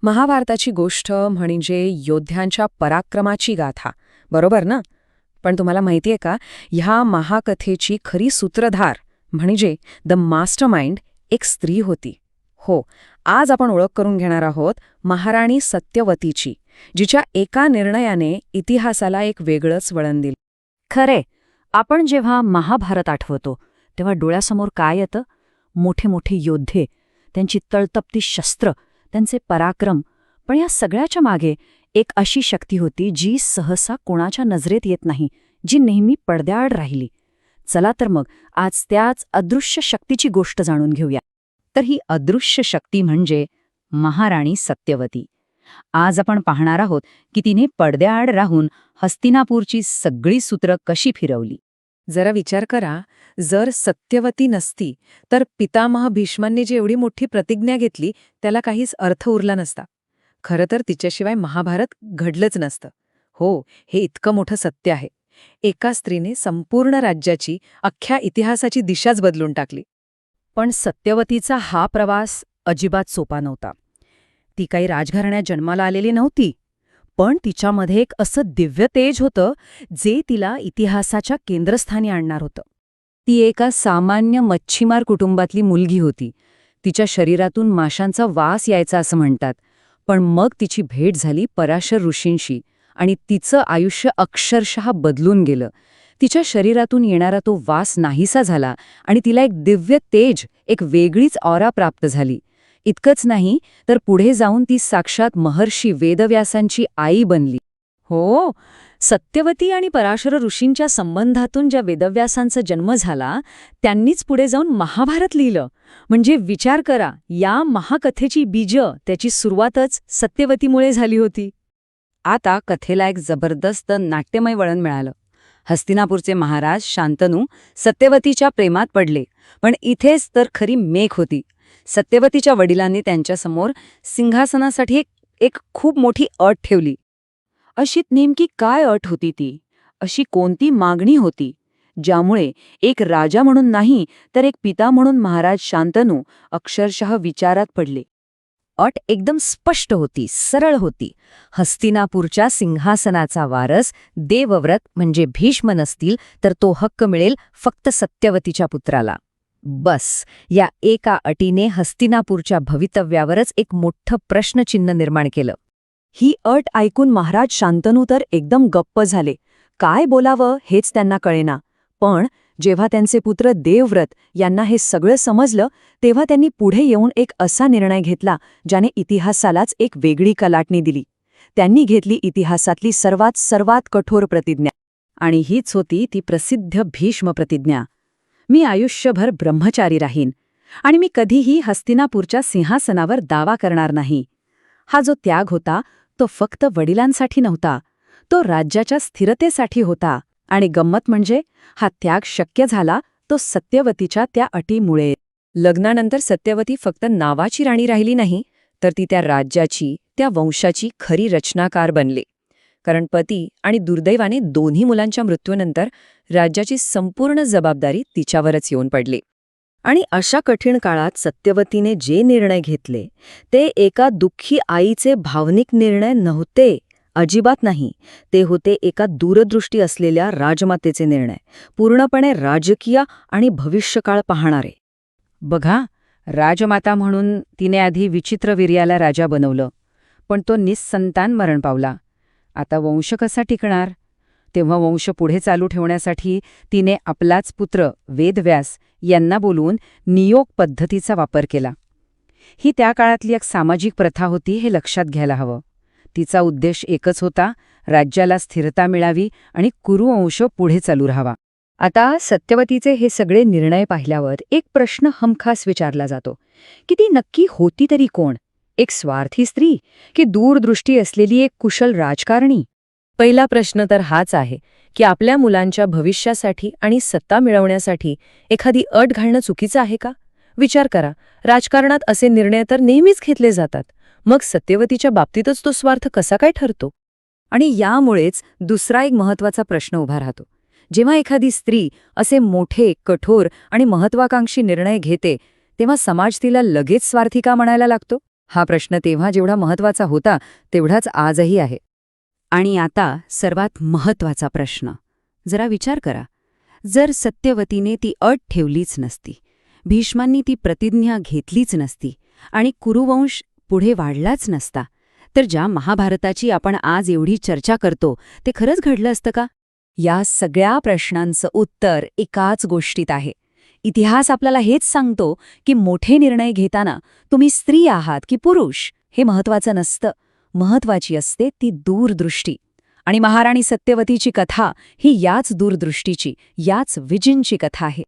महाभारताची गोष्ट म्हणजे योद्ध्यांच्या पराक्रमाची गाथा, बरोबर ना? पण तुम्हाला माहितीये का, ह्या महाकथेची खरी सूत्रधार म्हणजे द मास्टरमाइंड एक स्त्री होती. हो, आज आपण ओळख करून घेणार आहोत महाराणी सत्यवतीची, जिच्या एका निर्णयाने इतिहासाला एक वेगळंच वळण दिलं. खरे, आपण जेव्हा महाभारत आठवतो तेव्हा डोळ्यासमोर काय येतं? मोठे मोठे योद्धे, त्यांची तळतपती शस्त्र, त्यांचे पराक्रम. पण या सगळ्याच्या मागे एक अशी शक्ती होती जी सहसा कोणाच्या नजरेत येत नाही, जी नेहमी पडद्याआड राहिली. चला तर मग आज त्याच अदृश्य शक्तीची गोष्ट जाणून घेऊया. तर ही अदृश्य शक्ती म्हणजे महाराणी सत्यवती. आज आपण पाहणार आहोत की तिने पडद्याआड राहून हस्तिनापूरची सगळी सूत्र कशी फिरवली. जरा विचार करा, जर सत्यवती नसती तर पितामह भीष्मांनी जी एवढी मोठी प्रतिज्ञा घेतली त्याला काहीच अर्थ उरला नसता. खरं तर तिच्याशिवाय महाभारत घडलंच नसतं. हो, हे इतकं मोठं सत्य आहे. एका स्त्रीने संपूर्ण राज्याची, अख्ख्या इतिहासाची दिशाच बदलून टाकली. पण सत्यवतीचा हा प्रवास अजिबात सोपा नव्हता. ती काही राजघराण्यात जन्माला आलेली नव्हती, पण तिच्यामध्ये एक असं दिव्य तेज होतं जे तिला इतिहासाच्या केंद्रस्थानी आणणार होतं. ती एका सामान्य मच्छीमार कुटुंबातली मुलगी होती. तिच्या शरीरातून माशांचा वास यायचा असं म्हणतात. पण मग तिची भेट झाली पराशर ऋषींशी आणि तिचं आयुष्य अक्षरशः बदलून गेलं. तिच्या शरीरातून येणारा तो वास नाहीसा झाला आणि तिला एक दिव्य तेज, एक वेगळीच ऑरा प्राप्त झाली. इतकंच नाही तर पुढे जाऊन ती साक्षात महर्षी वेदव्यासांची आई बनली. हो, सत्यवती आणि पराशर ऋषींच्या संबंधातून ज्या वेदव्यासांचा जन्म झाला त्यांनीच पुढे जाऊन महाभारत लिहिलं. म्हणजे विचार करा, या महाकथेची बीज, त्याची सुरुवातच सत्यवतीमुळे झाली होती. आता कथेला एक जबरदस्त नाट्यमय वळण मिळालं. हस्तिनापूरचे महाराज शांतनू सत्यवतीच्या प्रेमात पडले. पण इथेच तर खरी मेख होती. सत्यवतीच्या वडिलांनी त्यांच्यासमोर सिंहासनासाठी एक खूप मोठी अट ठेवली. अशी नेमकी काय अट होती ती? अशी कोणती मागणी होती ज्यामुळे एक राजा म्हणून नाही तर एक पिता म्हणून महाराज शांतनू अक्षरशः विचारात पडले? अट एकदम स्पष्ट होती, सरळ होती. हस्तिनापूरच्या सिंहासनाचा वारस देवव्रत म्हणजे भीष्म नसतील तर तो हक्क मिळेल फक्त सत्यवतीच्या पुत्राला. बस, या एका अटीने हस्तिनापूरच्या भवितव्यावरच एक मोठं प्रश्नचिन्ह निर्माण केलं. ही अट ऐकून महाराज शांतनू तर एकदम गप्प झाले. काय बोलावं हेच त्यांना कळेना. पण जेव्हा त्यांचे पुत्र देवव्रत यांना हे सगळं समजलं तेव्हा त्यांनी पुढे येऊन एक असा निर्णय घेतला ज्याने इतिहासालाच एक वेगळी कलाटणी दिली. त्यांनी घेतली इतिहासातली सर्वात कठोर प्रतिज्ञा. आणि हीच होती ती प्रसिद्ध भीष्म प्रतिज्ञा. मी आयुष्यभर ब्रह्मचारी राहीन आणि मी कधीही हस्तिनापूरच्या सिंहासनावर दावा करणार नाही. हा जो त्याग होता तो फक्त वडिलांसाठी नव्हता, तो राज्याच्या स्थिरतेसाठी होता. आणि गंमत म्हणजे हा त्याग शक्य झाला तो सत्यवतीच्या त्या अटीमुळे. लग्नानंतर सत्यवती फक्त नावाची राणी राहिली नाही, तर ती त्या राज्याची, त्या वंशाची खरी रचनाकार बनली. कारण पती आणि दुर्दैवाने दोन्ही मुलांच्या मृत्यूनंतर राज्याची संपूर्ण जबाबदारी तिच्यावरच येऊन पडली. आणि अशा कठीण काळात सत्यवतीने जे निर्णय घेतले ते एका दुःखी आईचे भावनिक निर्णय नव्हते, अजिबात नाही. ते होते एका दूरदृष्टी असलेल्या राजमातेचे निर्णय, पूर्णपणे राजकीय आणि भविष्यकाळ पाहणारे. बघा, राजमाता म्हणून तिने आधी विचित्रवीर्याला राजा बनवलं, पण तो निस्संतान मरण पावला. आता वंश कसा टिकणार? तेव्हा वंश पुढे चालू ठेवण्यासाठी तिने आपलाच पुत्र वेदव्यास यांना बोलवून नियोग पद्धतीचा वापर केला. ही त्या काळातली एक सामाजिक प्रथा होती, हे लक्षात घ्यायला हवं. तिचा उद्देश एकच होता, राज्याला स्थिरता मिळावी आणि कुरुवंश पुढे चालू राहावा. आता सत्यवतीचे हे सगळे निर्णय पाहिल्यावर एक प्रश्न हमखास विचारला जातो की ती नक्की होती तरी कोण? एक स्वार्थी स्त्री की दूरदृष्टी असलेली एक कुशल राजकारणी? पहिला प्रश्न तर हाच आहे की आपल्या मुलांच्या भविष्यासाठी आणि सत्ता मिळवण्यासाठी एखादी अट घालणं चुकीचं आहे का? विचार करा, राजकारणात असे निर्णय तर नेहमीच घेतले जातात. मग सत्यवतीच्या बाबतीतच तो स्वार्थ कसा काय ठरतो? आणि यामुळेच दुसरा एक महत्त्वाचा प्रश्न उभा राहतो. जेव्हा एखादी स्त्री असे मोठे, कठोर आणि महत्त्वाकांक्षी निर्णय घेते तेव्हा समाज तिला लगेच स्वार्थी का म्हणायला लागतो? हा प्रश्न तेव्हा जेवढा महत्वाचा होता तेवढाच आजही आहे. आणि आता सर्वात महत्वाचा प्रश्न. जरा विचार करा. जर सत्यवतीने ती अट ठेवलीच नसती, भीष्मांनी ती प्रतिज्ञा घेतलीच नसती आणि कुरुवंश पुढे वाढलाच नसता, तर ज्या महाभारताची आपण आज एवढी चर्चा करतो ते खरंच घडलं असतं का? या सगळ्या प्रश्नांचं उत्तर एकाच गोष्टीत आहे. इतिहास आपल्याला हेच सांगतो की मोठे निर्णय घेताना तुम्ही स्त्री आहात की पुरुष हे महत्वाचं नसतं. महत्वाची असते ती दूरदृष्टी. आणि महाराणी सत्यवतीची कथा ही याच दूरदृष्टीची, याच विजनची कथा आहे.